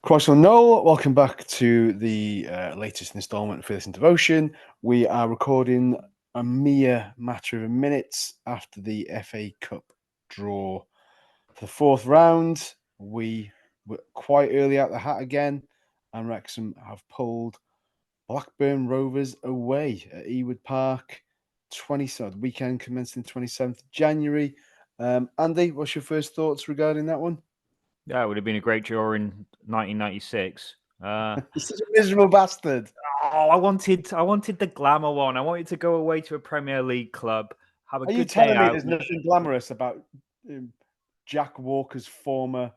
Crosswell Noel, welcome back to the latest instalment for this Devotion. We are recording a mere matter of minutes after the FA Cup draw for the fourth round. We were quite early out the hat again, and Wrexham have pulled Blackburn Rovers away at Ewood Park. Weekend commencing 27th of January. Andy, what's your first thoughts regarding that one? Yeah, it would have been a great draw in 1996. You're such a miserable bastard. I wanted the glamour one. I wanted to go away to a Premier League club, have a Are you good day telling me out. there's nothing glamorous about Jack Walker's former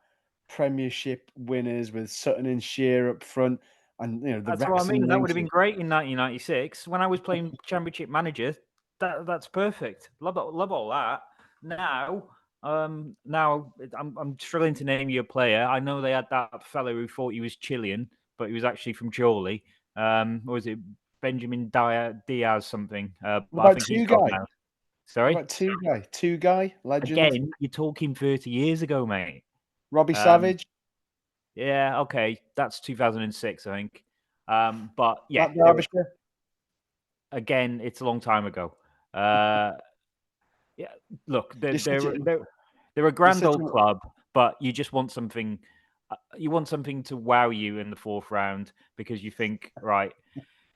Premiership winners with Sutton and Shearer up front, and the That's Wrexham what I mean. That would have been native? great in 1996 when I was playing Championship Manager. That's perfect. Love all that. Now I'm struggling to name you a player. I know they had that fellow who thought he was Chilean, but he was actually from Chorley. Or was it Benjamin Diaz something? What But I about think Two he's gone Guy? now. What Sorry? about Two Guy, legend. Again, you're talking 30 years ago, mate. Robbie Savage. Yeah, okay. That's 2006, I think. But yeah, Matt Derbyshire. again, it's a long time ago. Yeah, look, they're a grand old club, but you just want something. You want something to wow you in the fourth round because you think, right,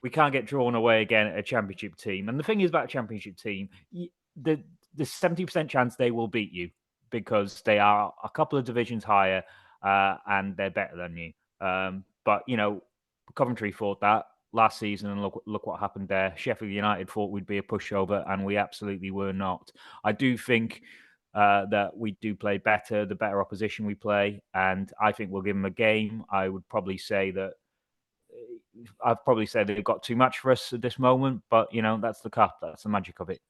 we can't get drawn away again at a championship team. And the thing is about a championship team, the 70% chance they will beat you because they are a couple of divisions higher and they're better than you. But Coventry thought that last season, and look what happened there. Sheffield United thought we'd be a pushover, and we absolutely were not. I do think that we do play better, the better opposition we play, and I think we'll give them a game. I would probably say that I've probably said they've got too much for us at this moment, but that's the cup. That's the magic of it.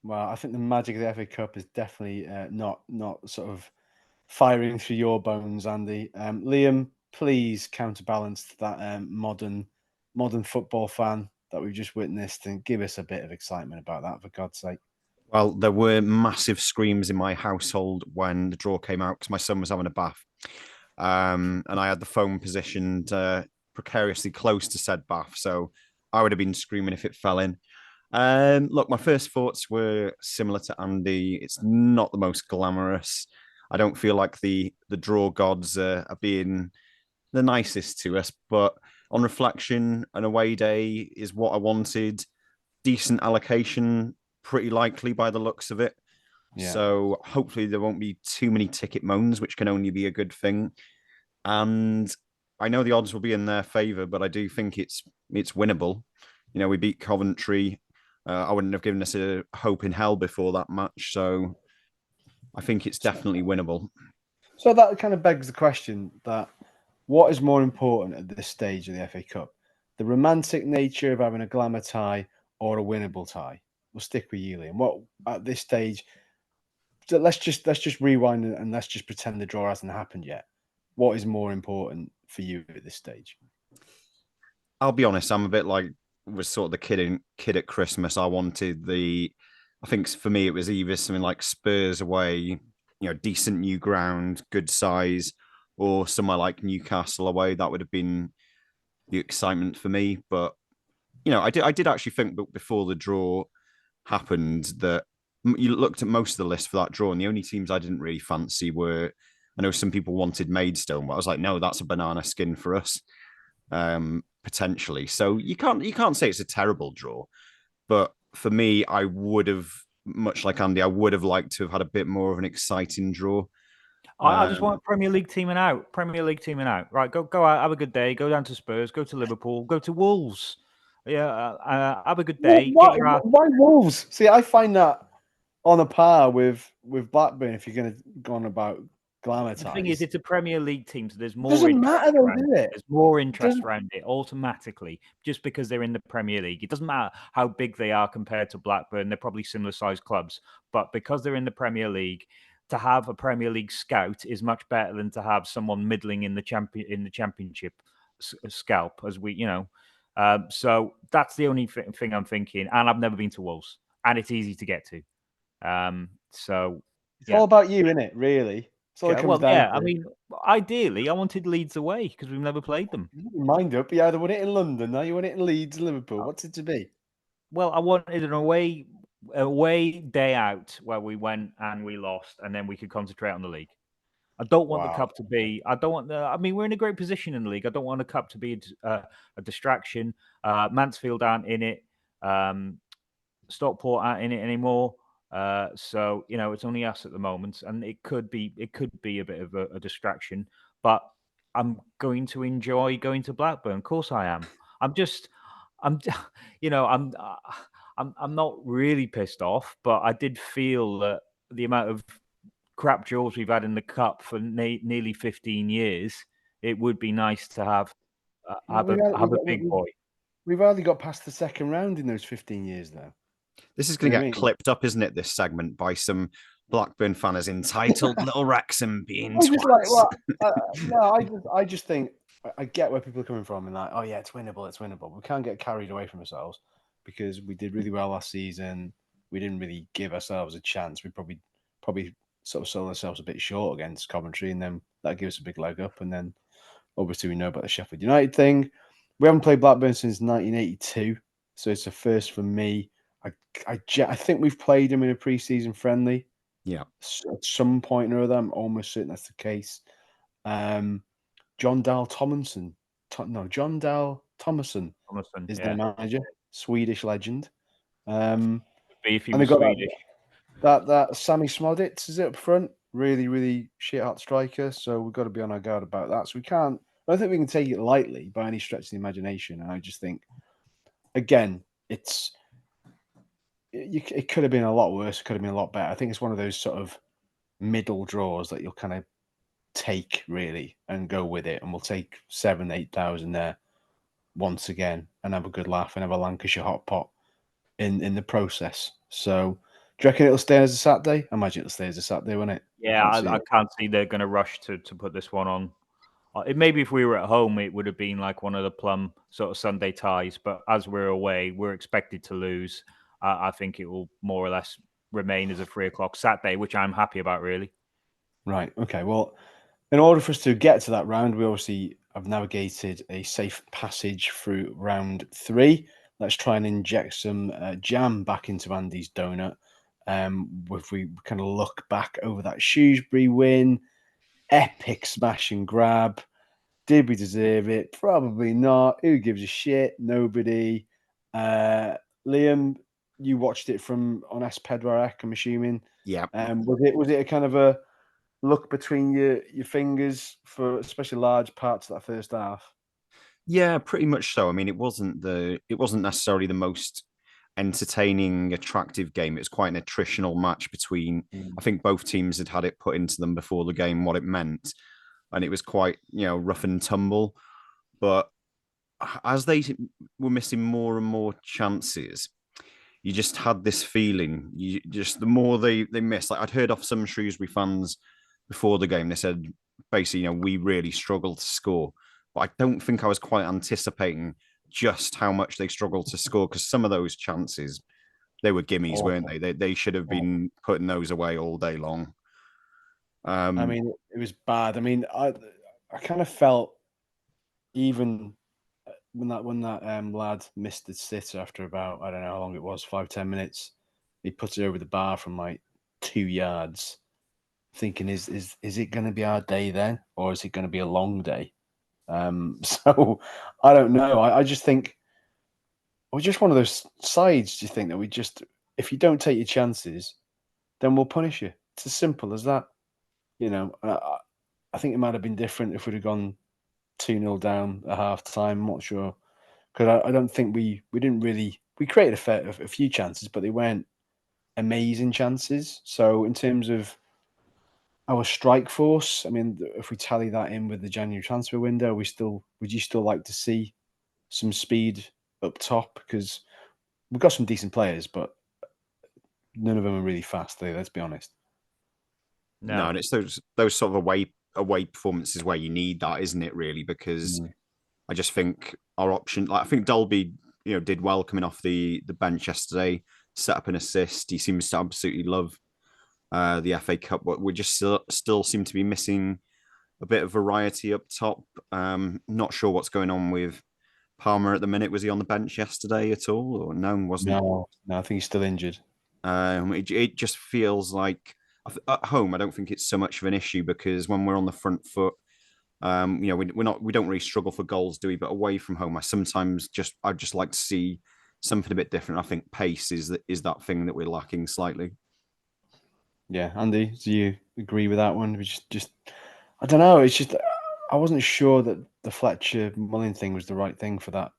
Well, I think the magic of the FA Cup is definitely not sort of firing through your bones, Andy. Liam, please counterbalance that modern football fan that we've just witnessed and give us a bit of excitement about that, for God's sake. Well, there were massive screams in my household when the draw came out because my son was having a bath. And I had the phone positioned precariously close to said bath. So I would have been screaming if it fell in. Look, my first thoughts were similar to Andy. It's not the most glamorous. I don't feel like the draw gods are being the nicest to us. But on reflection, an away day is what I wanted. Decent allocation, pretty likely by the looks of it. Yeah. So hopefully there won't be too many ticket moans, which can only be a good thing. And I know the odds will be in their favour, but I do think it's winnable. We beat Coventry. I wouldn't have given us a hope in hell before that match. So I think it's definitely winnable. So that kind of begs the question that what is more important at this stage of the FA Cup? The romantic nature of having a glamour tie or a winnable tie? We'll stick with you, Liam. What at this stage? So let's just rewind and let's just pretend the draw hasn't happened yet. What is more important for you at this stage? I'll be honest. I'm a bit like was sort of the kid at Christmas. I wanted I think for me it was either something like Spurs away, decent new ground, good size, or somewhere like Newcastle away. That would have been the excitement for me. But I did actually think before the draw happened that you looked at most of the list for that draw, and the only teams I didn't really fancy were, I know some people wanted Maidstone, but I was like, no, that's a banana skin for us, potentially. So you can't say it's a terrible draw, but for me, I would have, much like Andy, I would have liked to have had a bit more of an exciting draw. I just want Premier League teaming out. Right, go out, have a good day. Go down to Spurs, go to Liverpool, go to Wolves. Yeah, have a good day. Why Wolves? See, I find that on a par with Blackburn if you're going to go on about glamour ties. The thing is, it's a Premier League team, so there's more doesn't matter though, does it? There's more interest around it automatically just because they're in the Premier League. It doesn't matter how big they are compared to Blackburn. They're probably similar sized clubs, but because they're in the Premier League, to have a Premier League scout is much better than to have someone middling in the championship scalp, as we, so that's the only thing I'm thinking. And I've never been to Wolves, and it's easy to get to. So it's all about you, isn't it? Really, all it comes down yeah, to. I mean, ideally, I wanted Leeds away because we've never played them. Mind up, you either won it in London, now you won it in Leeds, Liverpool. What's it to be? Well, I wanted an away day out where we went and we lost, and then we could concentrate on the league. I don't want the cup to be. I don't want the. I mean, we're in a great position in the league. I don't want the cup to be a distraction. Mansfield aren't in it. Stockport aren't in it anymore. So it's only us at the moment, and it could be a bit of a distraction. But I'm going to enjoy going to Blackburn. Of course, I am. I'm I'm not really pissed off, but I did feel that the amount of crap draws we've had in the cup for nearly 15 years, it would be nice to have a big boy. We've hardly got past the second round in those 15 years now. This is going to get clipped up, isn't it? This segment by some Blackburn fan as entitled little Wrexham being twats. I just think I get where people are coming from and like, oh yeah, it's winnable. We can't get carried away from ourselves because we did really well last season. We didn't really give ourselves a chance. We probably sort of sold ourselves a bit short against Coventry, and then that gives us a big leg up. And then obviously we know about the Sheffield United thing. We haven't played Blackburn since 1982, so it's a first for me. I think we've played them in a pre-season friendly. Yeah, at some point or other. I'm almost certain that's the case. John Dahl Tomasson is their manager, Swedish legend. If he was Swedish. That Sammy Smodits is up front, really, really shit hot striker. So we've got to be on our guard about that. So I don't think we can take it lightly by any stretch of the imagination. And I just think, again, it could have been a lot worse. It could have been a lot better. I think it's one of those sort of middle draws that you'll kind of take really and go with it. And we'll take 7,000-8,000 there once again and have a good laugh and have a Lancashire hot pot in the process. So do you reckon it'll stay as a Saturday? I imagine it'll stay as a Saturday, won't it? Yeah, I can't see they're going to rush to put this one on. Maybe if we were at home, it would have been like one of the plum sort of Sunday ties. But as we're away, we're expected to lose. I think it will more or less remain as a 3:00 Saturday, which I'm happy about, really. Right. Okay. Well, in order for us to get to that round, we obviously have navigated a safe passage through round 3. Let's try and inject some jam back into Andy's donut. If we kind of look back over that Shrewsbury win, epic smash and grab. Did we deserve it? Probably not. Who gives a shit? Nobody. Liam, you watched it on S Pedwarek, I'm assuming. Yeah. Was it a kind of a look between your fingers for especially large parts of that first half? Yeah, pretty much so. I mean, it wasn't necessarily the most entertaining, attractive game. It was quite an attritional match between. I think both teams had it put into them before the game what it meant, and it was quite rough and tumble. But as they were missing more and more chances, you just had this feeling. The more they missed, like I'd heard off some Shrewsbury fans before the game, they said basically, we really struggled to score. But I don't think I was quite anticipating just how much they struggled to score, because some of those chances, they were gimmies, weren't they? They should have been putting those away all day long. I mean, it was bad. I mean, I kind of felt even when that lad missed the sitter after about, I don't know how long it was, 5-10 minutes, he put it over the bar from like 2 yards, thinking, is it going to be our day then, or is it going to be a long day? So I don't know. I just think we're just one of those sides. Do you think that if you don't take your chances, then we'll punish you? It's as simple as that. I think it might have been different if we'd have gone 2-0 down at half time. I'm not sure, because I don't think we created a few chances, but they weren't amazing chances. So in terms of our strike force, I mean, if we tally that in with the January transfer window, would you still like to see some speed up top? Because we've got some decent players, but none of them are really fast. Let's be honest. No, and it's those sort of away performances where you need that, isn't it? Really, because I just think our option, like I think Dolby, did well coming off the bench yesterday, set up an assist. He seems to absolutely love the FA Cup, but we just still seem to be missing a bit of variety up top. Not sure what's going on with Palmer at the minute. Was he on the bench yesterday at all, or no? Wasn't. No, I think he's still injured. It just feels like at home. I don't think it's so much of an issue because when we're on the front foot, we don't really struggle for goals, do we? But away from home, I'd just like to see something a bit different. I think pace is that thing that we're lacking slightly. Yeah, Andy, do you agree with that one? We just I don't know. It's just I wasn't sure that the Fletcher Mullin thing was the right thing for that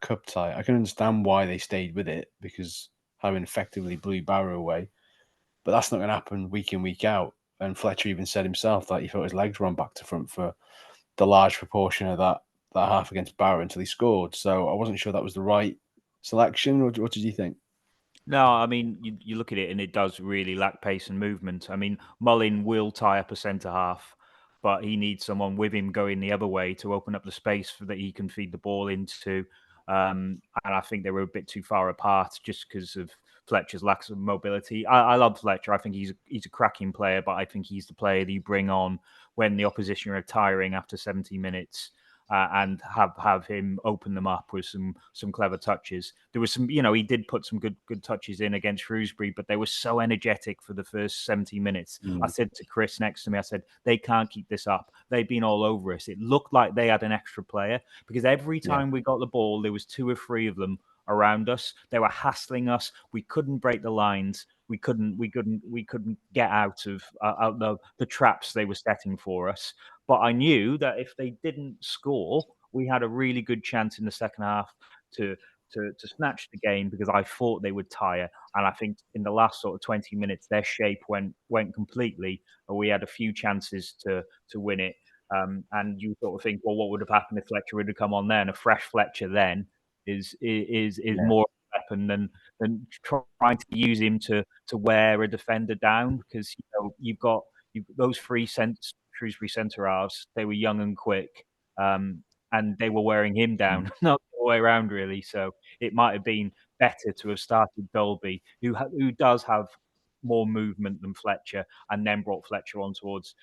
cup tie. I can understand why they stayed with it because Harrowing effectively blew Barrow away, but that's not going to happen week in, week out. And Fletcher even said himself that he felt his legs were on back to front for the large proportion of that half against Barrow until he scored. So I wasn't sure that was the right selection. What did you think? No, I mean, you look at it and it does really lack pace and movement. I mean, Mullin will tie up a centre half, but he needs someone with him going the other way to open up the space that he can feed the ball into. And I think they were a bit too far apart just because of Fletcher's lack of mobility. I love Fletcher. I think he's a cracking player, but I think he's the player that you bring on when the opposition are tiring after 70 minutes. And have him open them up with some clever touches. There was some, he did put some good touches in against Shrewsbury, but they were so energetic for the first 70 minutes. I said to Chris next to me, I said, they can't keep this up. They've been all over us. It looked like they had an extra player because every time we got the ball, there was 2 or 3 of them around us. They were hassling us. We couldn't break the lines. We couldn't get out of the traps they were setting for us. But I knew that if they didn't score, we had a really good chance in the second half to snatch the game because I thought they would tire. And I think in the last sort of 20 minutes, their shape went completely. And we had a few chances to win it. And you sort of think, well, what would have happened if Fletcher would have come on then? A fresh Fletcher then is more weapon than trying to use him to wear a defender down because you've got those 3 Shrewsbury centre halves. They were young and quick, and they were wearing him down, not the way around really. So it might have been better to have started Dolby, who does have more movement than Fletcher, and then brought Fletcher on towards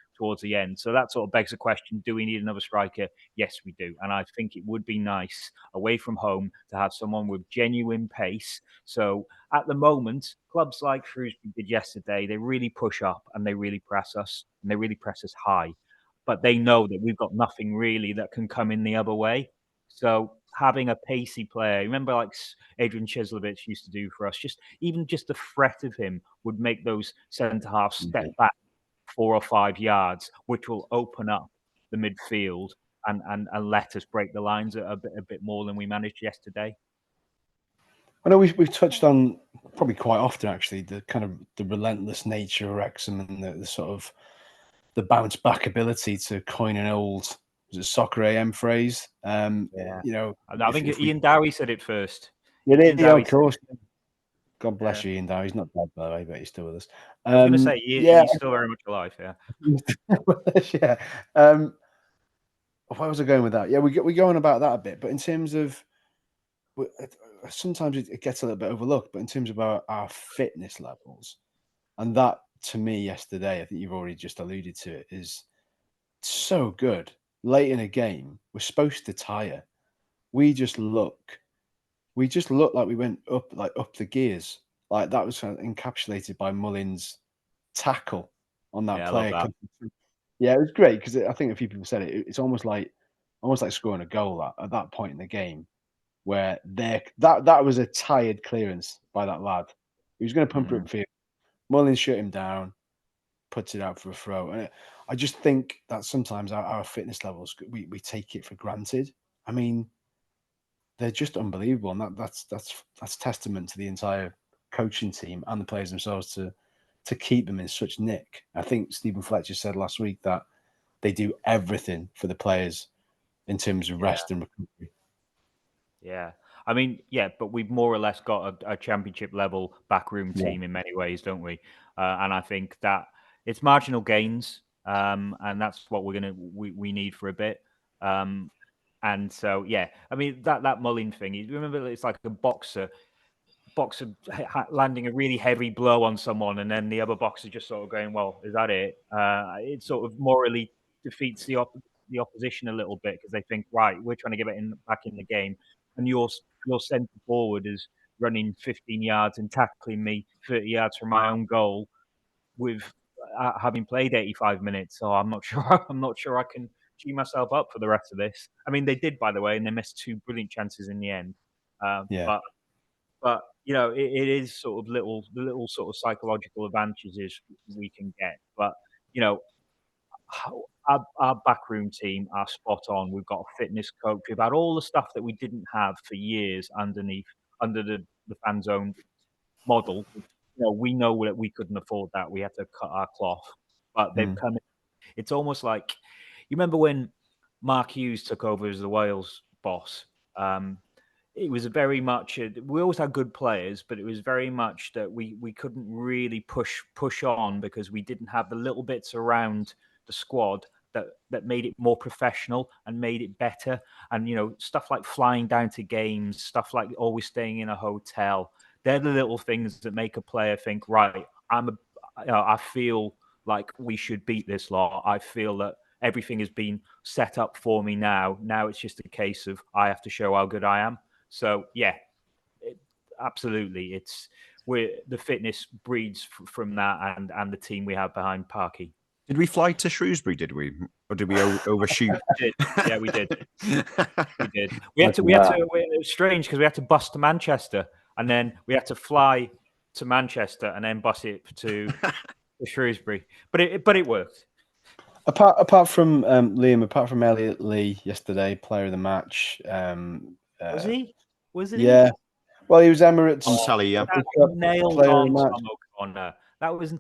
the end. So that sort of begs the question: do we need another striker? Yes, we do, and I think it would be nice away from home to have someone with genuine pace. So at the moment, clubs like Shrewsbury did yesterday, they really push up and they really press us, and they really press us high. But they know that we've got nothing really that can come in the other way. So having a pacey player, remember like Adrian Chislevich used to do for us, even just the threat of him would make those centre halves step back 4 or 5 yards, which will open up the midfield and let us break the lines a bit more than we managed yesterday. I know we've touched on probably quite often actually the kind of the relentless nature of Wrexham and the sort of the bounce back ability, to coin an old soccer AM phrase. I think Ian Dowie said it first. Yeah, of course. God bless you, Ian Dowie. He's not dead, by the way, but he's still with us. I was going to say, he's still very much alive. Yeah. Yeah. Where was I going with that? Yeah, we go on about that a bit, but in terms of sometimes it gets a little bit overlooked, but in terms of our fitness levels, and that to me yesterday, I think you've already just alluded to it, is so good. Late in a game, we're supposed to tire. We just look like we went up the gears. Like that was encapsulated by Mullin's tackle on that player. I love that. Yeah, it was great because I think a few people said it. It's almost like scoring a goal at that point in the game, where that was a tired clearance by that lad. He was going to pump it upfield. Mullin shut him down, puts it out for a throw. And I just think that sometimes our fitness levels, we take it for granted. I mean, they're just unbelievable, and that's testament to the entire coaching team and the players themselves to keep them in such nick. I think Stephen Fletcher said last week that they do everything for the players in terms of rest and recovery. Yeah. I mean, but we've more or less got a championship level backroom team in many ways, don't we? And I think that it's marginal gains, and that's what we need for a bit. And so, I mean, that Mullin thing, you remember, it's like a boxer boxer landing a really heavy blow on someone, and then the other boxer just sort of going, "Well, is that it?" It sort of morally defeats the opposition a little bit because they think, right, we're trying to get back in the game, and your centre forward is running 15 yards and tackling me 30 yards from my own goal with having played 85 minutes. So I'm not sure. I'm not sure I can G myself up for the rest of this. I mean, they did, by the way, and they missed 2 brilliant chances in the end. But you know, it is sort of the little sort of psychological advantages we can get. But you know, our backroom team are spot on. We've got a fitness coach. We've had all the stuff that we didn't have for years under the fan zone model. You know, we know that we couldn't afford that. We had to cut our cloth. But they've come in. It's almost like you remember when Mark Hughes took over as the Wales boss. It was very much we always had good players, but it was very much that we couldn't really push on because we didn't have the little bits around the squad that made it more professional and made it better. And you know, stuff like flying down to games, stuff like always staying in a hotel. They're the little things that make a player think, right, I feel like we should beat this lot. I feel that everything has been set up for me now. Now it's just a case of I have to show how good I am. So yeah, absolutely. The fitness breeds from that and the team we have behind Parky. Did we fly to Shrewsbury? Did we, or did we overshoot? We did. Yeah, we did. We did. We had to. It was strange because we had to bus to Manchester, and then we had to fly to Manchester, and then bus it to Shrewsbury. But it worked. Apart from Liam, apart from Elliot Lee yesterday, player of the match. Was he? Was it? Yeah. Well, he was Emirates. On telly, yeah. Nailed on Tom O'Connor. That was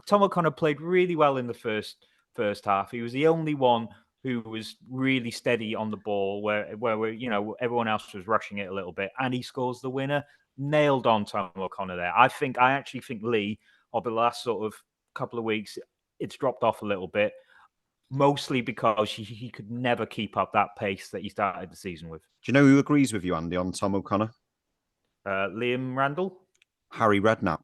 Tom O'Connor played really well in the first half. He was the only one who was really steady on the ball, where you know everyone else was rushing it a little bit, and he scores the winner. Nailed on Tom O'Connor there. I actually think Lee, over the last sort of couple of weeks, it's dropped off a little bit. Mostly because he could never keep up that pace that he started the season with. Do you know who agrees with you, Andy, on Tom O'Connor? Liam Randall? Harry Redknapp.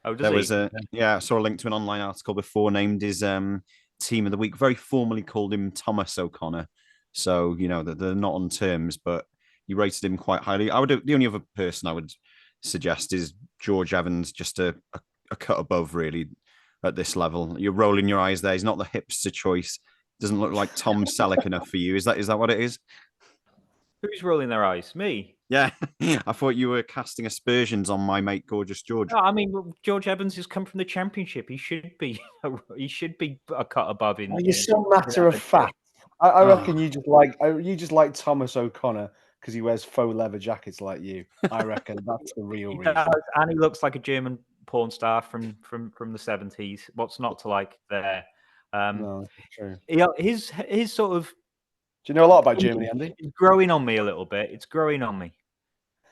Oh, does he? I saw a link to an online article before, named his team of the week. Very formally called him Thomas O'Connor. So, you know, they're not on terms, but he rated him quite highly. The only other person I would suggest is George Evans, just a cut above, really. At this level, you're rolling your eyes there. He's not the hipster choice. Doesn't look like Tom Selleck enough for you. Is that what it is? Who's rolling their eyes? Me. Yeah, I thought you were casting aspersions on my mate, Gorgeous George. No, I mean, George Evans has come from the Championship. He should be a cut above. You're so matter of fact. I reckon you just like Thomas O'Connor because he wears faux leather jackets like you. I reckon that's the real reason. And he looks like a German porn star from the 70s. What's not to like there? No, true. His sort of. Do you know a lot about Germany, Andy? It's growing on me a little bit. It's growing on me.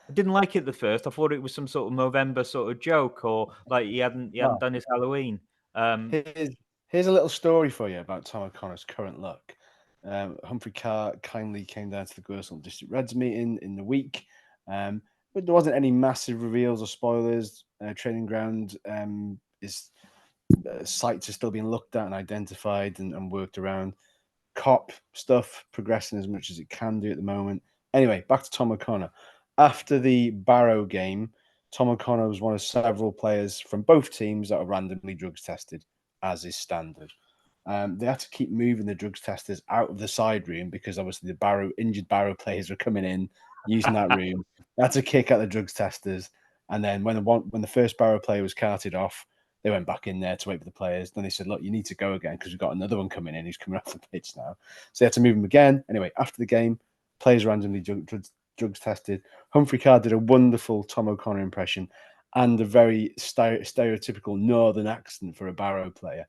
I didn't like it at the first. I thought it was some sort of Movember sort of joke, or like he hadn't done his Halloween. Here's a little story for you about Tom O'Connor's current look. Humphrey Carr kindly came down to the Gursel District Reds meeting in the week, but there wasn't any massive reveals or spoilers. Training ground sites are still being looked at and identified and worked around. Cop stuff progressing as much as it can do at the moment. Anyway, back to Tom O'Connor. After the Barrow game, Tom O'Connor was one of several players from both teams that were randomly drugs tested, as is standard. They had to keep moving the drugs testers out of the side room because obviously the injured Barrow players were coming in, using that room. They had to kick out the drugs testers. And then when the first Barrow player was carted off, they went back in there to wait for the players. Then they said, look, you need to go again because we've got another one coming in who's coming off the pitch now. So they had to move him again. Anyway, after the game, players randomly drugs tested. Humphrey Carr did a wonderful Tom O'Connor impression and a very stereotypical northern accent for a Barrow player.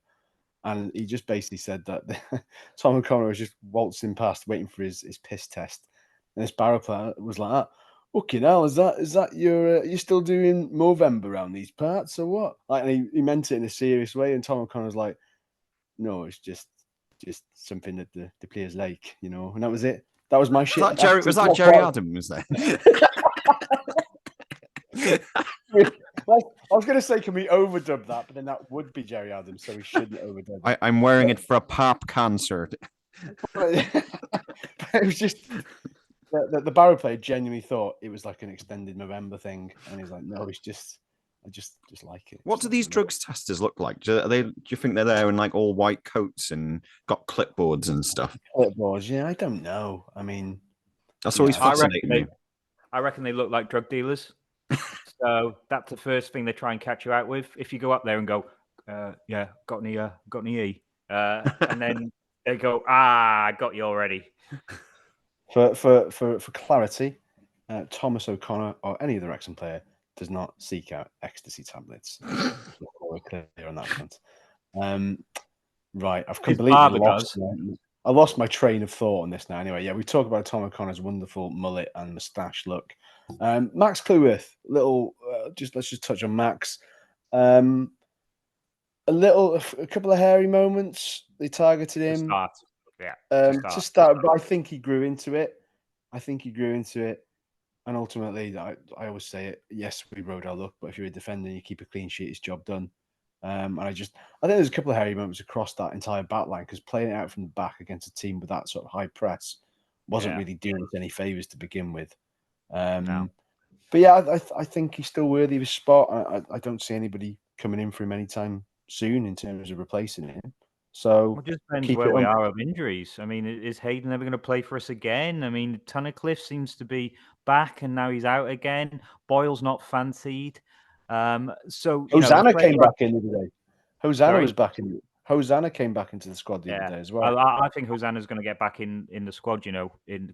And he just basically said that Tom O'Connor was just waltzing past waiting for his piss test. And this Barrow player was like that. Okay, now is that you're still doing Movember around these parts or what? Like, and he meant it in a serious way, and Tom O'Connor was like, "No, it's just something that the players like, you know." And that was it. That was my shit. Was that Jerry Adams there? Like, I was going to say, can we overdub that? But then that would be Jerry Adams, so we shouldn't overdub it. I'm wearing it for a pop concert. It was just the Barrow player genuinely thought it was like an extended November thing, and he's like, no, it's just I just like it. What do these drugs testers look like? Do you think they're there in like all white coats and got clipboards and stuff? Clipboards, yeah, I don't know. I mean, that's always fascinating me. I reckon they look like drug dealers. So that's the first thing they try and catch you out with. If you go up there and go, yeah, got any E? And then they go, I got you already. For clarity, Thomas O'Connor or any other Wrexham player does not seek out ecstasy tablets. We're clear on that front. Right, I've completely lost my train of thought on this now. Anyway, yeah, we talk about Tom O'Connor's wonderful mullet and moustache look. Max Cleworth, let's just touch on Max. A couple of hairy moments. They targeted him. To start, but I think he grew into it. And ultimately, I always say it. Yes, we rode our luck, but if you're a defender and you keep a clean sheet, it's job done. And I think there's a couple of hairy moments across that entire back line, because playing it out from the back against a team with that sort of high press wasn't really doing us any favours to begin with. No. But yeah, I think he's still worthy of his spot. I don't see anybody coming in for him anytime soon in terms of replacing him. So it just depends where we are of injuries. I mean, is Hayden ever going to play for us again? I mean, Tunnicliffe seems to be back and now he's out again. Boyle's not fancied. So Hosanna came back in the other day. Hosanna was back in. Hosanna came back into the squad the other day as well. I think Hosanna's going to get back in the squad.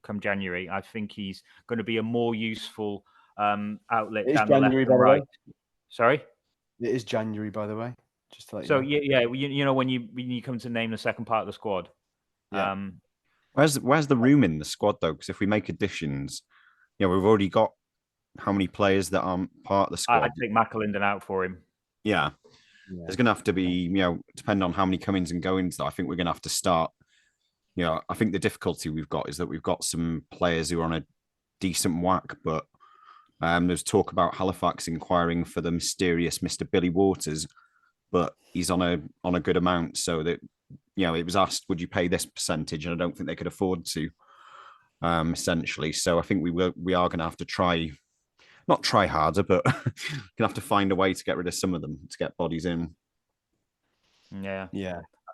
Come January, I think he's going to be a more useful outlet down the left and right. Sorry, it is January, by the way. Just to let you know. Yeah. When you come to name the second part of the squad, where's the room in the squad though? Because if we make additions, we've already got how many players that aren't part of the squad. I'd take McAlinden out for him. Yeah. There's going to have to be, depending on how many come-ins and go-ins, I think we're going to have to start. I think the difficulty we've got is that we've got some players who are on a decent whack, but there's talk about Halifax inquiring for the mysterious Mr. Billy Waters, but he's on a good amount. So that, it was asked, would you pay this percentage? And I don't think they could afford to, essentially. So I think we are going to have to not try harder, but gonna have to find a way to get rid of some of them to get bodies in. Yeah.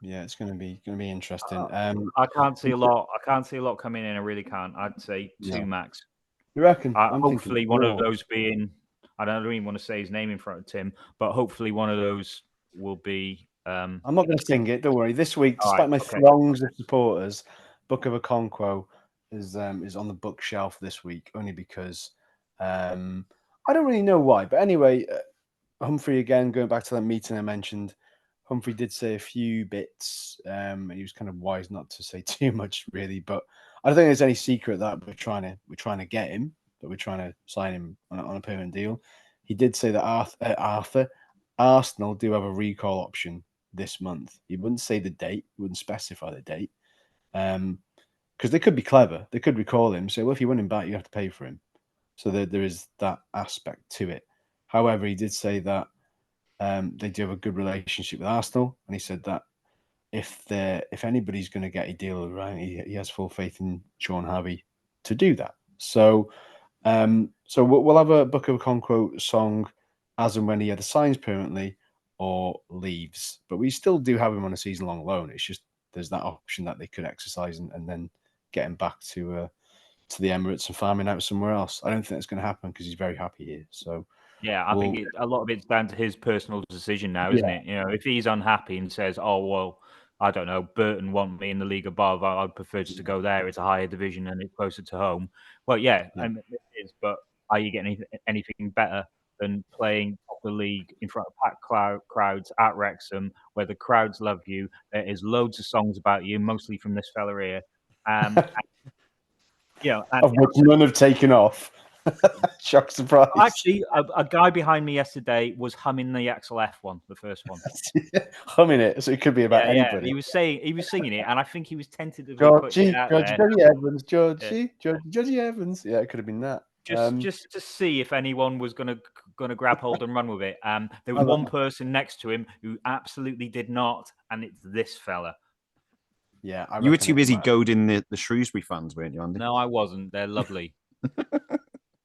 It's gonna be interesting. I can't see a lot. Coming in. I really can't. I'd say two max. You reckon? Hopefully, one of those being. I don't even want to say his name in front of Tim, but hopefully one of those will be. I'm not going to sing it. Don't worry. This week, despite my throngs of supporters, Book of Okonkwo is on the bookshelf this week, only because. I don't really know why, but anyway, Humphrey, again, going back to that meeting I mentioned, Humphrey did say a few bits. He was kind of wise not to say too much, really, but I don't think there's any secret that we're trying to get him, but we're trying to sign him on a permanent deal. He did say that Arsenal do have a recall option this month. He wouldn't say the date, wouldn't specify the date, because they could be clever. They could recall him, say, well, if you want him back, you have to pay for him. So there is that aspect to it. However, he did say that they do have a good relationship with Arsenal, and he said that if anybody's going to get a deal around, he has full faith in Sean Harvey to do that. So we'll have a Book of Okonkwo song as and when he either signs permanently or leaves. But we still do have him on a season-long loan. It's just there's that option that they could exercise and then get him back to the Emirates and farming out somewhere else. I don't think that's going to happen because he's very happy here. So I think a lot of it's down to his personal decision now, isn't it? If he's unhappy and says, "Oh well, I don't know, Burton want me in the league above. I'd prefer just to go there. It's a higher division and it's closer to home." Well, it is. But are you getting anything better than playing top of the league in front of packed crowds at Wrexham, where the crowds love you? There is loads of songs about you, mostly from this fella here. Of which none have taken off. Shock surprise. Actually, a guy behind me yesterday was humming the Axel F one, the first one. Humming it, so it could be about anybody. He was singing it, and I think he was tentatively Georgie Evans, Georgie Evans. Yeah, it could have been that. Just to see if anyone was going to going to grab hold and run with it. There was one person next to him who absolutely did not, and it's this fella. Yeah, you were too busy goading the Shrewsbury fans, weren't you, Andy? No, I wasn't. They're lovely.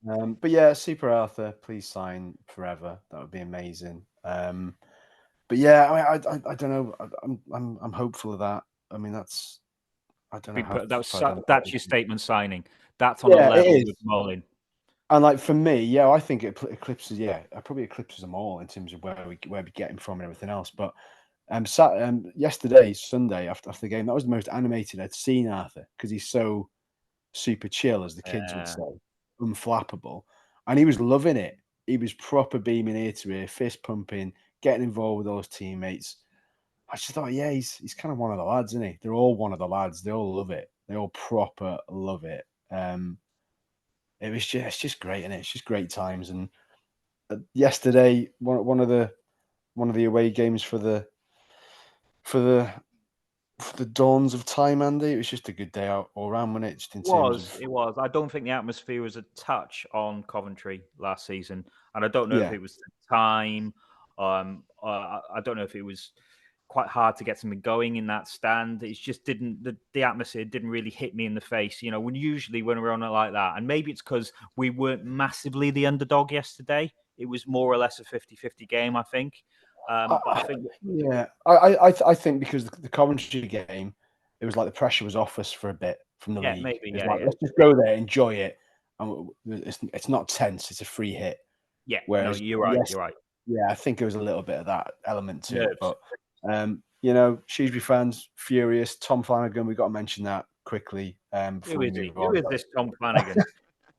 But yeah, Super Arthur, please sign forever. That would be amazing. But yeah, I don't know. I'm hopeful of that. I mean, that's I don't know. That's your statement signing. That's on a level with Mullin. And like for me, yeah, I think it eclipses. Yeah, it probably eclipses them all in terms of where we get him from and everything else. But yesterday, Sunday after the game, that was the most animated I'd seen Arthur because he's so super chill, as the kids would say, unflappable, and he was loving it. He was proper beaming ear to ear, fist pumping, getting involved with all his teammates. I just thought, yeah, he's kind of one of the lads, isn't he? They're all one of the lads. They all love it. They all proper love it. It's just great, isn't it? It's just great times. And yesterday, one of the away games for the dawns of time, Andy. It was just a good day out all around, wasn't it? Just in terms of... It was. I don't think the atmosphere was a touch on Coventry last season, and I don't know if it was the time. I don't know if it was quite hard to get something going in that stand. It just didn't. The atmosphere didn't really hit me in the face. You know, when we're on it like that, and maybe it's because we weren't massively the underdog yesterday. It was more or less a 50-50 game, I think. But I think, I think because the Coventry game, it was like the pressure was off us for a bit from the league. Maybe, let's just go there, enjoy it, and it's not tense. It's a free hit. Yeah, whereas, no, you're right. You're right. Yeah, I think there was a little bit of that element to it, but you know, Shrewsbury fans furious. Tom Flanagan, we've got to mention that quickly. Who is he? Who is this Tom Flanagan?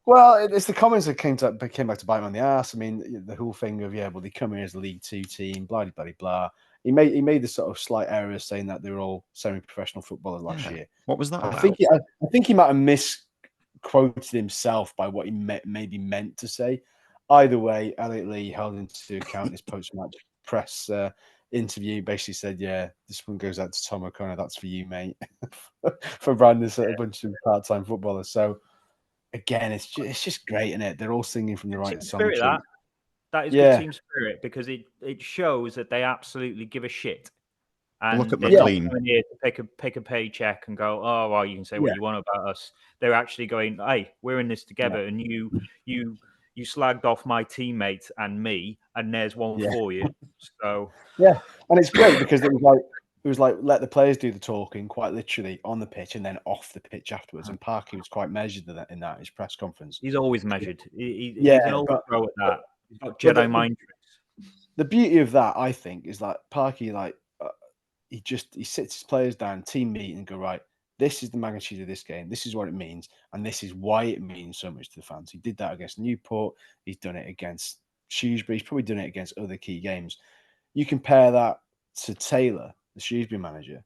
Well, it's the comments that came back to bite him on the ass. I mean, the whole thing of they come here as a League Two team, blah blah blah blah. He made the sort of slight error of saying that they were all semi-professional footballers last year. What was that? I think he might have misquoted himself by what he maybe meant to say. Either way, Elliot Lee held into account his post-match press interview. Basically said, "Yeah, this one goes out to Tom O'Connor. That's for you, mate." For branding a bunch of part-time footballers. So. Again, it's just great, isn't it? They're all singing from the right song. That is good team spirit because it shows that they absolutely give a shit. And look at they're McClean. not coming here to pick a paycheck and go, oh, well, you can say what you want about us. They're actually going, hey, we're in this together, and you slagged off my teammate and me, and there's one for you. So and it's great because it was like let the players do the talking, quite literally on the pitch and then off the pitch afterwards. And Parky was quite measured in that his press conference. He's always measured. He's an old pro at that. He's got Jedi mind tricks. The beauty of that, I think, is that Parky he sits his players down, team meeting, and go, right, this is the magnitude of this game. This is what it means, and this is why it means so much to the fans. He did that against Newport. He's done it against Shrewsbury. He's probably done it against other key games. You compare that to Taylor, the Shrewsbury manager,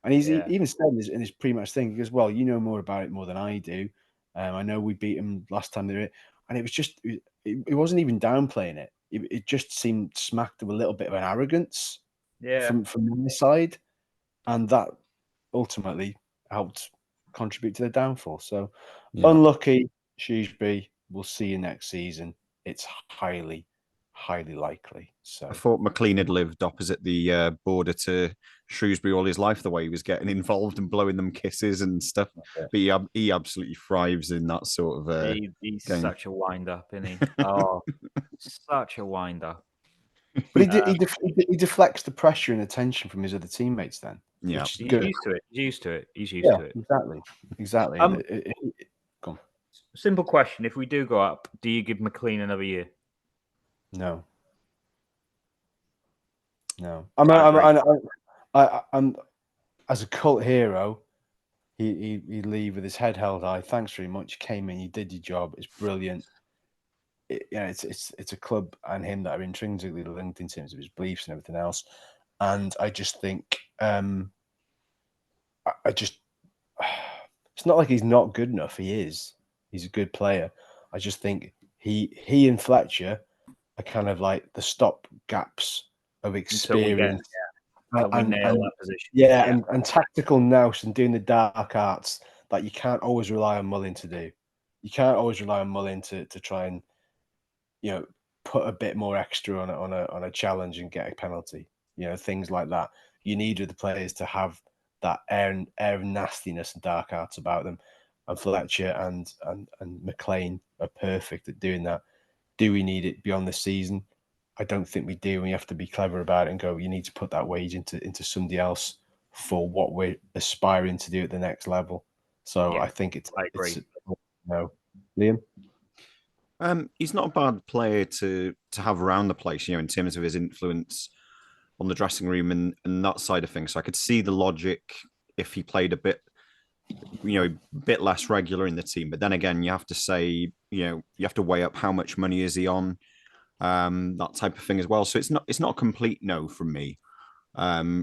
and he even said in his pre-match thing, he goes, well, you know more about it more than I do. I know we beat him last time they were, and it was just, it wasn't even downplaying it. It just seemed smacked of a little bit of an arrogance from their side, and that ultimately helped contribute to their downfall. So unlucky, Shrewsbury. We'll see you next season. It's highly likely. So I thought McClean had lived opposite the border to Shrewsbury all his life, the way he was getting involved and blowing them kisses and stuff. But he absolutely thrives in that sort of he's game. Such a wind-up, isn't he? Oh, such a wind-up. But he deflects the pressure and attention from his other teammates then. Yeah. He's used to it. He's used to it. Exactly. Go on. Simple question. If we do go up, do you give McClean another year? No. I'm as a cult hero. He'd leave with his head held high. Thanks very much. You came in. You did your job. It's brilliant. It's a club and him that are intrinsically linked in terms of his beliefs and everything else. And I just think, it's not like he's not good enough. He is. He's a good player. I just think he and Fletcher are kind of like the stop gaps of experience. And nail that position. And tactical nous and doing the dark arts that you can't always rely on Mullin to do. You can't always rely on Mullin to try and, put a bit more extra on a challenge and get a penalty. Things like that. You needed the players to have that air of nastiness and dark arts about them. And Fletcher and McClean are perfect at doing that. Do we need it beyond the season? I don't think we do. We have to be clever about it and go, you need to put that wage into somebody else for what we're aspiring to do at the next level. So I think I agree. Liam? He's not a bad player to have around the place, in terms of his influence on the dressing room and that side of things. So I could see the logic if he played a bit less regular in the team. But then again, you have to say, you have to weigh up how much money is he on, that type of thing as well. So it's not a complete no from me,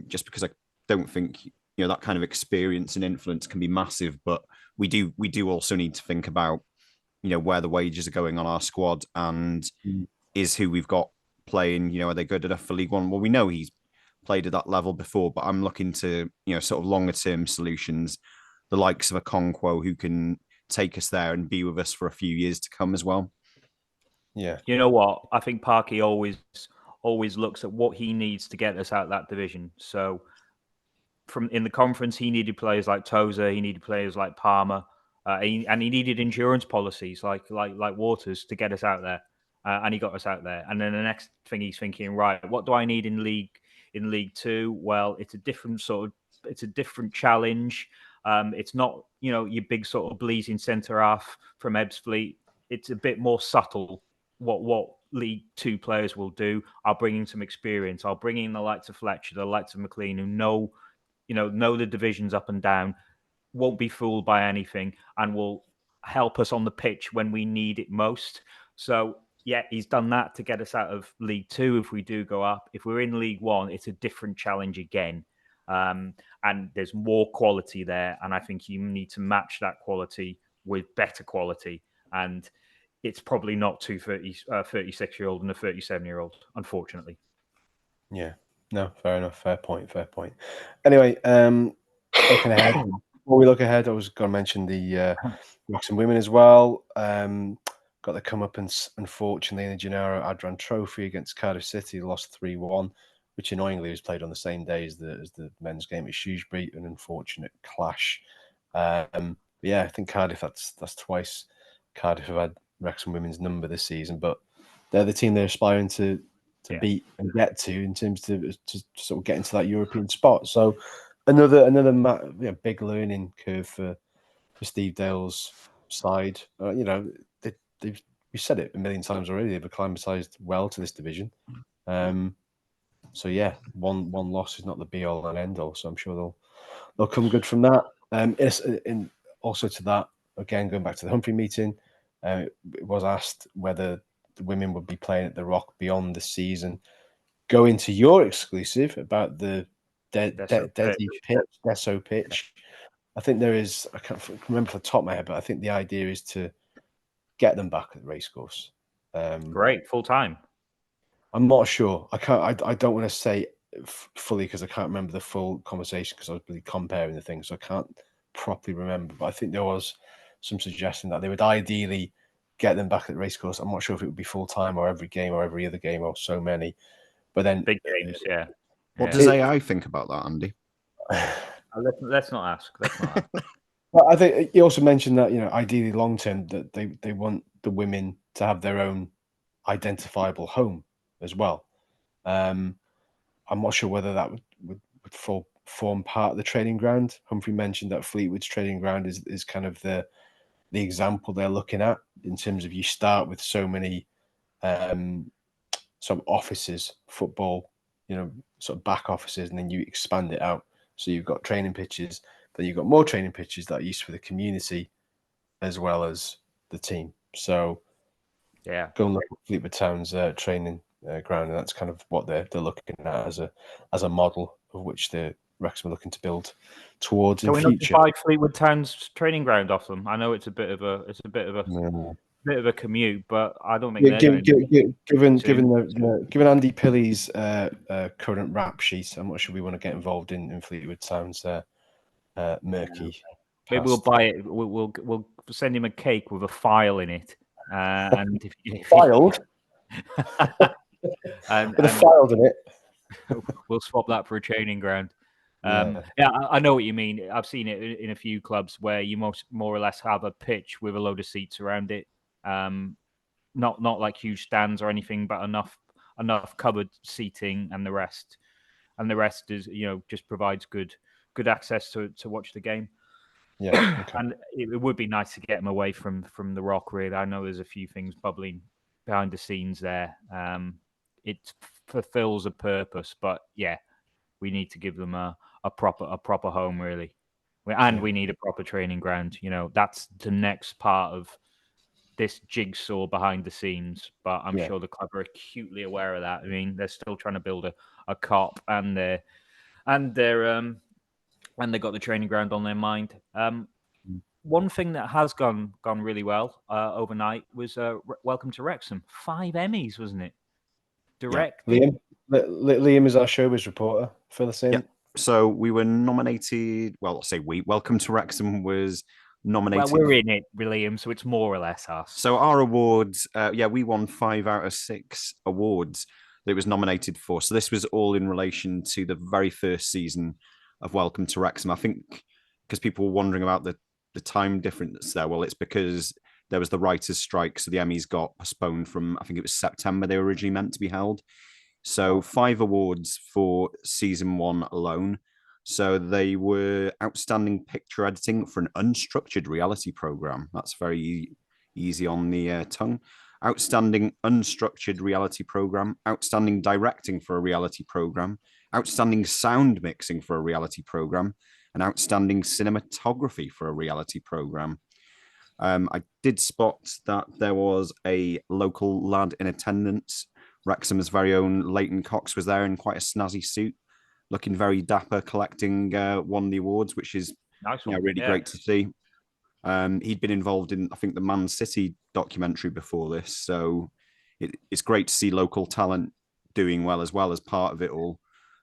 just because I don't think that kind of experience and influence can be massive. But we do also need to think about where the wages are going on our squad and is who we've got playing. Are they good enough for League One? Well, we know he's played at that level before, but I'm looking to sort of longer term solutions, the likes of a Conquo who can take us there and be with us for a few years to come as well. Yeah. You know what? I think Parky always looks at what he needs to get us out of that division. So in the conference, he needed players like Tozer, he needed players like Palmer, and he needed insurance policies like Waters to get us out there, and he got us out there. And then the next thing he's thinking, right, what do I need in League Two? Well, it's a different challenge. It's not your big sort of blazing centre half from Ebbsfleet. It's a bit more subtle. What League Two players will do. I'll bring in some experience. I'll bring in the likes of Fletcher, the likes of McClean, who know the divisions up and down, won't be fooled by anything, and will help us on the pitch when we need it most. So, yeah, he's done that to get us out of League Two if we do go up. If we're in League One, it's a different challenge again. And there's more quality there. And I think you need to match that quality with better quality. And it's probably not two 36-year-old and a 37-year-old, unfortunately. Yeah. No, fair enough. Fair point. Anyway, looking ahead, before we look ahead, I was going to mention the Wrexham women as well. Got the comeuppance, unfortunately, in the Gennaro Adran Trophy against Cardiff City. Lost 3-1, which annoyingly was played on the same day as the men's game at Shrewsbury. An unfortunate clash. I think Cardiff, that's twice Cardiff have had Wrexham women's number this season, but they're the team they're aspiring to beat and get to in terms to sort of get into that European spot. So another big learning curve for Steve Dale's side. We've said it a million times already. They've acclimatized well to this division. So yeah, one loss is not the be all and end all. So I'm sure they'll come good from that. And also to that, again, going back to the Humphrey meeting, it was asked whether the women would be playing at the Rock beyond the season. Go into your exclusive about the Deso pitch. I think there is, I can't remember off the top of my head, but I think the idea is to get them back at the racecourse. Great, full time. I'm not sure. I don't want to say fully because I can't remember the full conversation because I was really comparing the things, so I can't properly remember. But I think there was some suggestion that they would ideally get them back at the racecourse. I'm not sure if it would be full time or every game or every other game or so many. But then big games, yeah. What does AI think about that, Andy? Let's not ask. Well, I think you also mentioned that ideally long term that they want the women to have their own identifiable home as well. I'm not sure whether that would form part of the training ground. Humphrey mentioned that Fleetwood's training ground is kind of the example they're looking at in terms of you start with so many some offices, football, sort of back offices, and then you expand it out. So you've got training pitches, then you've got more training pitches that are used for the community as well as the team. So yeah, go and look at Fleetwood Town's training ground, and that's kind of what they're looking at as a model of which the Wrexham are looking to build towards in future. Can we not buy Fleetwood Town's training ground off them? I know it's a bit of a commute, but I don't think given Andy Pilley's current rap sheet, I'm not sure we want to get involved in Fleetwood Town's murky. Maybe we'll buy it. We'll send him a cake with a file in it, and if filed. and with a file in it. We'll swap that for a training ground. Yeah. I know what you mean. I've seen it in a few clubs where you more or less have a pitch with a load of seats around it. Not like huge stands or anything, but enough covered seating, and the rest is, just provides good access to watch the game. Yeah, okay. And it would be nice to get them away from the Rock. Really, I know there's a few things bubbling behind the scenes there. It fulfills a purpose, but yeah, we need to give them a proper home, really, we need a proper training ground. That's the next part of this jigsaw behind the scenes, but I'm sure the club are acutely aware of that. I mean, they're still trying to build a cop, and they've got the training ground on their mind. One thing that has gone really well overnight was Welcome to Wrexham. 5 Emmys, wasn't it? Direct. Yeah. Liam is our showbiz reporter. Fill us in. Yep. So we were nominated. Well, I'll say Welcome to Wrexham was nominated. Well, we're in it, Liam, so it's more or less us. So our awards, we won 5 out of 6 awards that it was nominated for. So this was all in relation to the very first season of Welcome to Wrexham. I think because people were wondering about the time difference there. Well, it's because there was the writers' strike, so the Emmys got postponed from, I think it was September they were originally meant to be held. So 5 awards for season 1 alone. So they were outstanding picture editing for an unstructured reality program. That's very easy on the tongue. Outstanding unstructured reality program. Outstanding directing for a reality program. Outstanding sound mixing for a reality program. And outstanding cinematography for a reality program. I did spot that there was a local lad in attendance. Wrexham's very own Leighton Cox was there in quite a snazzy suit, looking very dapper, collecting one of the awards, which is really great to see. He'd been involved in, I think, the Man City documentary before this, so it's great to see local talent doing well as part of it all.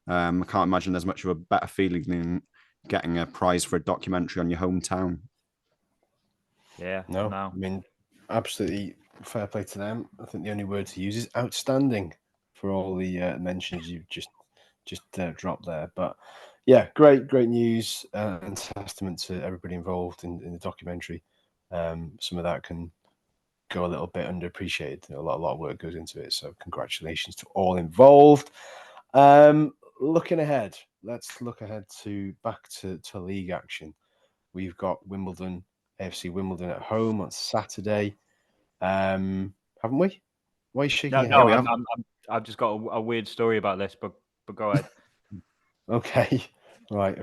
I can't imagine there's much of a better feeling than getting a prize for a documentary on your hometown. Yeah, no. I mean, absolutely fair play to them. I think the only word to use is outstanding for all the mentions you've just dropped there. But yeah, great news and testament to everybody involved in the documentary. Some of that can go a little bit underappreciated. A lot of work goes into it. So congratulations to all involved. Looking ahead, let's look ahead back to league action. We've got Wimbledon, AFC Wimbledon at home on Saturday. Haven't we? Why are you shaking your head? I've just got a weird story about this, but go ahead. Okay, right.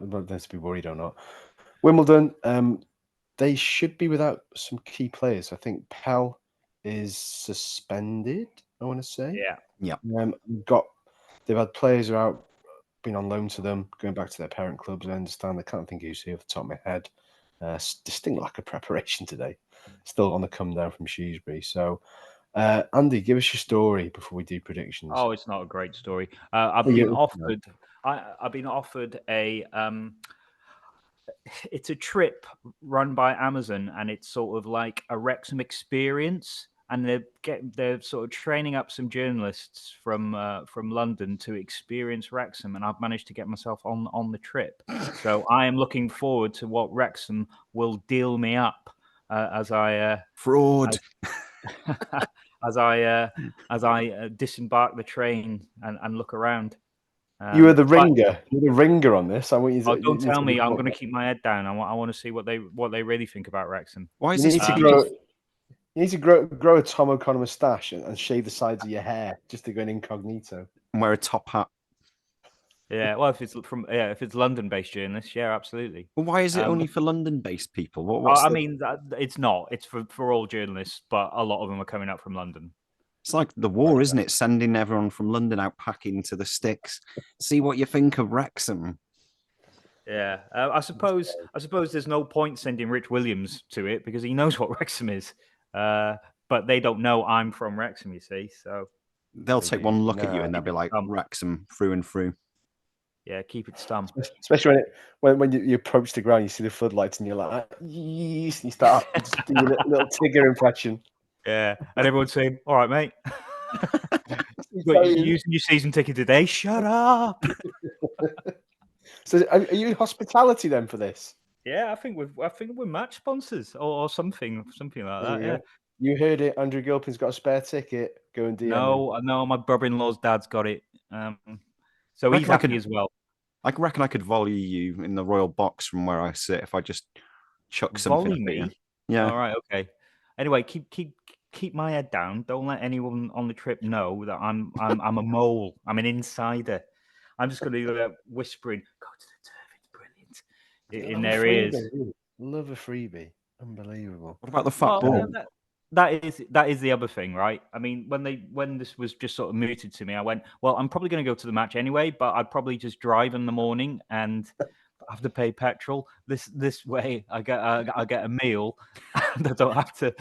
Let's be worried or not. Wimbledon, they should be without some key players. I think Pell is suspended, I want to say. Yeah. They've had players who are out, been on loan to them, going back to their parent clubs. I understand. I can't think who's here off the top of my head. Distinct lack of preparation today. Still on the come down from Shrewsbury. So, Andy, give us your story before we do predictions. Oh, it's not a great story. I've been offered a it's a trip run by Amazon, and it's sort of like a Wrexham experience. And they're sort of training up some journalists from London to experience Wrexham, and I've managed to get myself on the trip. So I am looking forward to what Wrexham will deal me up as I fraud. As I disembark the train and look around. You were the ringer. You're the ringer on this. I want you to. Don't tell me. I'm going to keep my head down. I want to see what they really think about Wrexham. Why is this? You need to grow a Tom O'Connor moustache and shave the sides of your hair just to go in incognito. And wear a top hat. Yeah, well, if it's London-based journalists, yeah, absolutely. Well, why is it only for London-based people? I mean, it's not. It's for all journalists, but a lot of them are coming up from London. It's like the war, isn't it? Sending everyone from London out packing to the sticks. See what you think of Wrexham. Yeah, I suppose there's no point sending Rich Williams to it because he knows what Wrexham is. But they don't know I'm from Wrexham, you see. So they'll take one look at you and they'll be like, Wrexham through and through. Yeah, keep it stum. Especially when you approach the ground, you see the floodlights and you're like, you start just doing a little Tigger impression. Yeah, and everyone's saying, "All right, mate." You're using your season ticket today. Shut up. So, are you in hospitality then for this? Yeah, I think we're match sponsors or something like that. Yeah. You heard it. Andrew Gilpin's got a spare ticket. Go and DM him. No, my brother-in-law's dad's got it. So he's happy as well. I reckon I could volley you in the royal box from where I sit if I just chuck something. Volley me? Yeah. All right. Okay. Anyway, keep my head down. Don't let anyone on the trip know that I'm a mole. I'm an insider. I'm just going to be whispering, "Go to the turf. It's brilliant." In their ears. Love a freebie. Unbelievable. What about the fat ball? That is the other thing, right? I mean, when this was just sort of mooted to me, I went, well, I'm probably going to go to the match anyway, but I'd probably just drive in the morning and have to pay petrol. This way, I get a meal, and I don't have to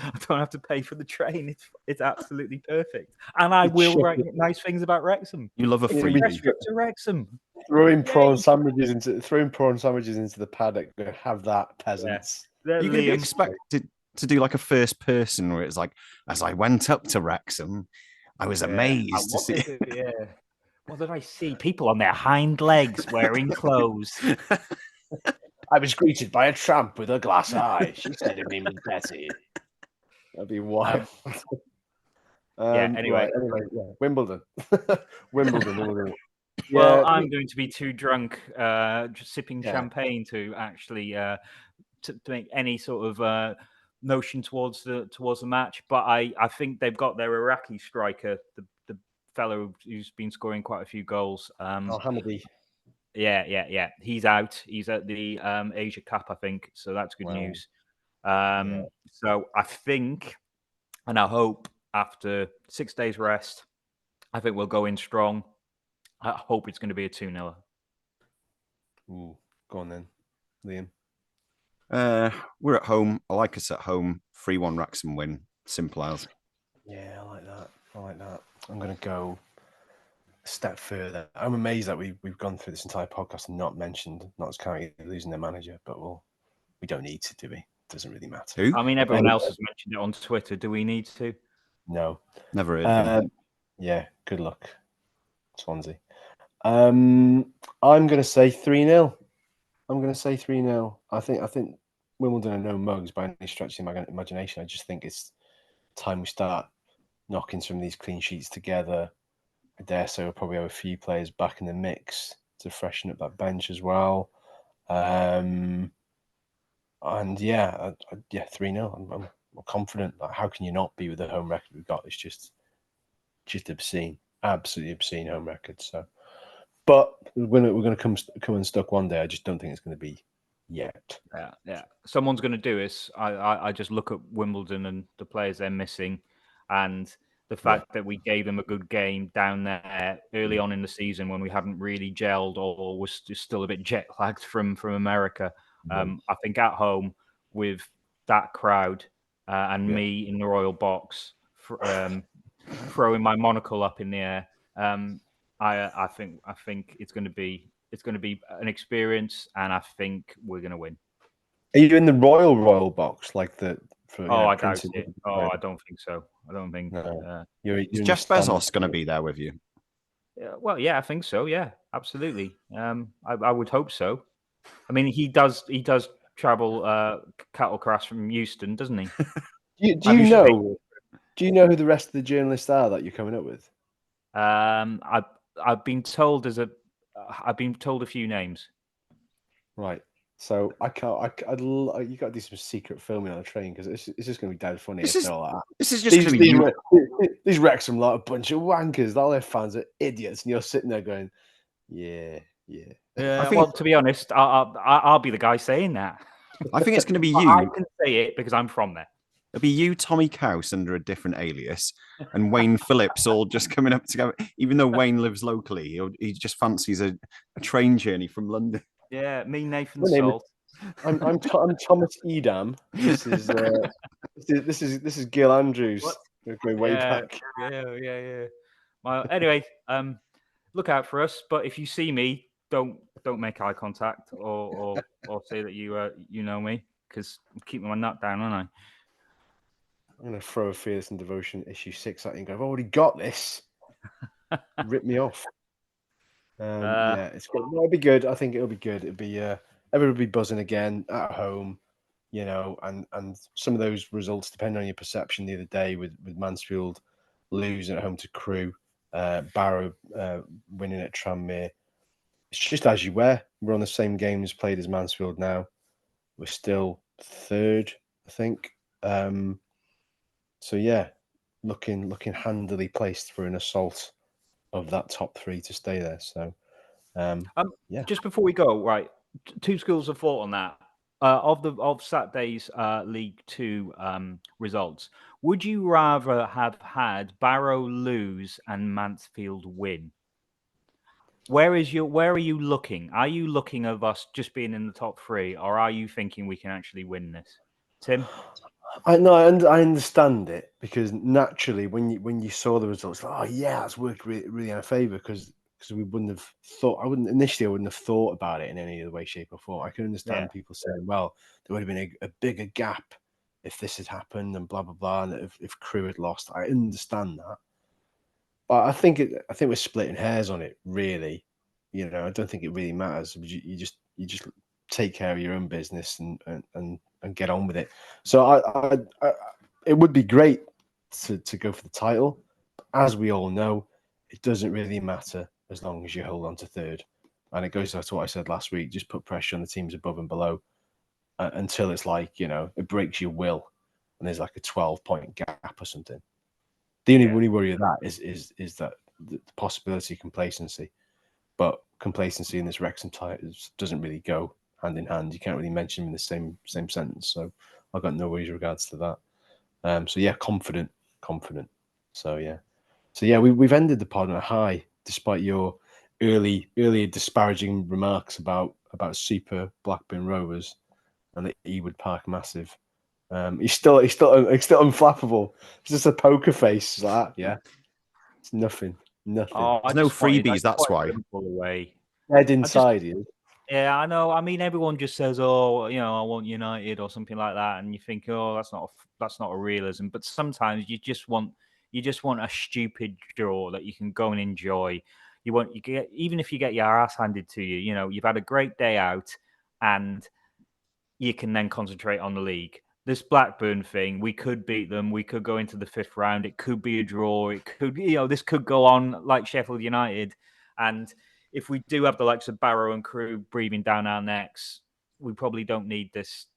pay for the train. It's absolutely perfect, and I will write nice things about Wrexham. You love a freebie. Trip to Wrexham. Throwing prawn sandwiches into the paddock. Have that, peasants. Yeah. You can be expected to do like a first person where it's like, as I went up to Wrexham, I was amazed to see. Yeah. What did I see? People on their hind legs wearing clothes. I was greeted by a tramp with a glass eye. She said her name was Betty. That'd be wild. Anyway, yeah. Wimbledon. Wimbledon. Well, Yeah, I'm going to be too drunk, just sipping champagne to actually to make any sort of notion towards the match. But I think they've got their Iraqi striker, the fellow who's been scoring quite a few goals. Al-Hamidi. Yeah. He's out. He's at the Asia Cup, I think. So that's good news. So I think, and I hope, after 6 days rest, I think we'll go in strong. I hope it's going to be a 2-0. Ooh, go on then, Liam. We're at home. I like us at home. 3-1 Wrexham win. Simple as. Yeah, I like that. I'm going to go a step further. I'm amazed that we've gone through this entire podcast and not mentioned Notts County losing their manager, but we don't need to, do we? It doesn't really matter. Who? I mean, everyone else has mentioned it on Twitter. Do we need to? No. Never heard. Yeah, good luck, Swansea. I'm going to say 3-0. I think Wimbledon are no mugs by any stretch of the imagination. I just think it's time we start knocking some of these clean sheets together. I dare say we'll probably have a few players back in the mix to freshen up that bench as well. And 3-0. I'm confident. Like, how can you not be with the home record we've got? It's just obscene, absolutely obscene home record. So, but we're going to come unstuck one day. I just don't think it's going to be yet. Yeah. Someone's going to do this. I just look at Wimbledon and the players they're missing, and the fact that we gave them a good game down there early on in the season when we hadn't really gelled or was just still a bit jet lagged from America. I think at home with that crowd and me in the royal box throwing my monocle up in the air, I think it's going to be an experience, and I think we're going to win. Are you in the royal box like the? I doubt it. I don't think so. I don't think. No. Is Jeff Bezos going to be there with you? Well, yeah, I think so. Yeah, absolutely. I would hope so. I mean, he does travel cattle crash from Euston, doesn't he? Do you know who the rest of the journalists are that you're coming up with? I've been told a few names. Right. So you got to do some secret filming on a train because it's just going to be dead funny. This is just going to be these Wrexham lot, a bunch of wankers. All their fans are idiots, and you're sitting there going, "Yeah." Well, to be honest, I'll be the guy saying that. I think it's going to be you. I can say it because I'm from there. It'll be you, Tommy Couse, under a different alias, and Wayne Phillips all just coming up together. Even though Wayne lives locally, he just fancies a train journey from London. Yeah, me, Nathan Salt. I'm Thomas Edam. This is Gil Andrews. We're going way back. Yeah. Well, anyway, look out for us. But if you see me, don't make eye contact or say that you know me, because I'm keeping my nut down, aren't going to throw a Fearless and Devotion issue 6 at you and go, I've already got this. Rip me off. Yeah, it'll be good. I think it'll be good. It'll be everybody buzzing again at home, you know, and some of those results depending on your perception. The other day with Mansfield losing at home to Crewe, Barrow winning at Tranmere. It's just as you were. We're on the same games played as Mansfield now. We're still third, I think. So yeah, looking handily placed for an assault of that top 3 to stay there. So yeah. Just before we go, right, 2 schools of thought on that. Of Saturday's League 2 results, would you rather have had Barrow lose and Mansfield win? Where are you looking? Are you looking at us just being in the top 3, or are you thinking we can actually win this, Tim? I understand it, because naturally when you saw the results, like, oh yeah, that's worked really in our favour, because we wouldn't have thought. I wouldn't have thought about it in any other way, shape, or form. I can understand people saying, well, there would have been a bigger gap if this had happened, and blah blah blah, and if Crewe had lost. I understand that, but I think we're splitting hairs on it, really. You know, I don't think it really matters. You just take care of your own business and get on with it. So I it would be great to go for the title. As we all know, it doesn't really matter as long as you hold on to third. And it goes back to what I said last week. Just put pressure on the teams above and below until it's like, you know, it breaks your will and there's like a 12-point gap or something. The only worry of that is that the possibility of complacency. But complacency in this Wrexham title doesn't really go hand in hand. You can't really mention them in the same sentence. So I've got no worries regards to that. So yeah, confident. So yeah, we've ended the pod on a high, despite your earlier disparaging remarks about Super Blackburn Rovers and the Ewood Park Massive. He's still unflappable. It's just a poker face. It's like that, yeah. It's nothing. Oh, there's no freebies. That's why. Away. Head inside you. Yeah, I know. I mean, everyone just says, "Oh, you know, I want United" or something like that, and you think, "Oh, that's not a realism." But sometimes you just want a stupid draw that you can go and enjoy. Even if you get your ass handed to you, you know, you've had a great day out, and you can then concentrate on the league. This Blackburn thing, we could beat them. We could go into the 5th round. It could be a draw. It could, you know, this could go on like Sheffield United. And if we do have the likes of Barrow and Crewe breathing down our necks, we probably don't need this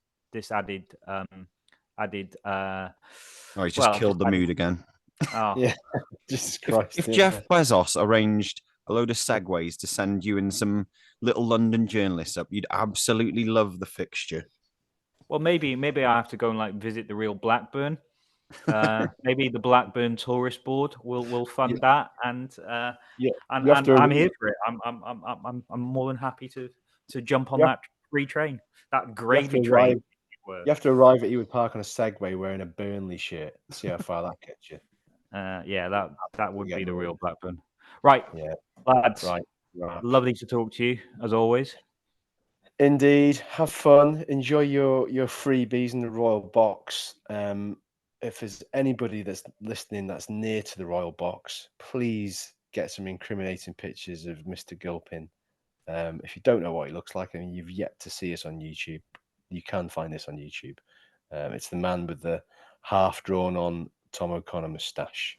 added. He's just killed the mood again. Oh yeah, Jesus Christ! If Jeff Bezos arranged a load of segways to send you and some little London journalists up, you'd absolutely love the fixture. Well, maybe I have to go and like visit the real Blackburn. Maybe the Blackburn Tourist Board will fund that, and I'm here for it. I'm more than happy to jump on that free train, that gravy train. You have to arrive at Ewood Park on a Segway wearing a Burnley shirt. See how far that gets you. Yeah, that would be the real Blackburn. Right, lads. Right. Lovely to talk to you as always. Indeed, have fun. Enjoy your freebies in the Royal Box. If there's anybody that's listening that's near to the Royal Box, please get some incriminating pictures of Mr. Gilpin. If you don't know what he looks like and you've yet to see us on YouTube, you can find this on YouTube. It's the man with the half drawn on Tom O'Connor moustache.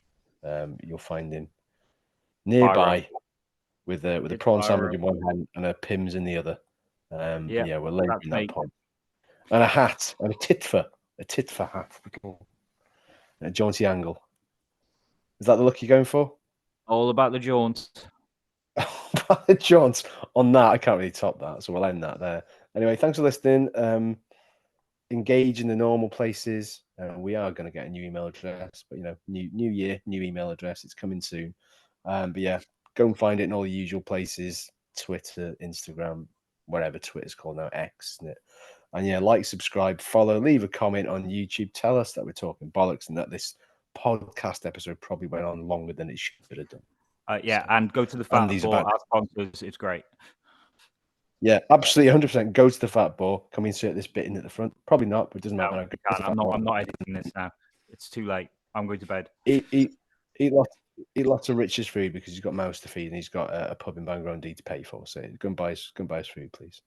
You'll find him nearby with a prawn sandwich in one hand and a Pimm's in the other. Yeah, we're labouring that point. And a hat, and a titfer hat. A jaunty angle. Is that the look you're going for? All about the jaunts. About the jaunts. On that, I can't really top that, so we'll end that there. Anyway, thanks for listening. Engage in the normal places. We are going to get a new email address, but you know, new year, new email address. It's coming soon. But yeah, go and find it in all the usual places: Twitter, Instagram, whatever Twitter's called now, X, isn't it? And yeah, like, subscribe, follow, leave a comment on YouTube. Tell us that we're talking bollocks and that this podcast episode probably went on longer than it should have done. And go to the Fat Boar, our sponsors. It's great. Yeah, absolutely, 100%. Go to the Fat Boar. Can we insert this bit in at the front? Probably not, but it doesn't matter. I'm not editing this now. It's too late. I'm going to bed. Eat lots of Rich's food because he's got mouths to feed and he's got a pub in Bangor-on-Dee to pay for. So go and buy his food, please.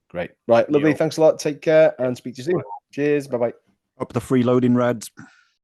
Great. Right, lovely. Thanks a lot. Take care and speak to you soon. Cheers. Bye-bye. Up the freeloading Reds.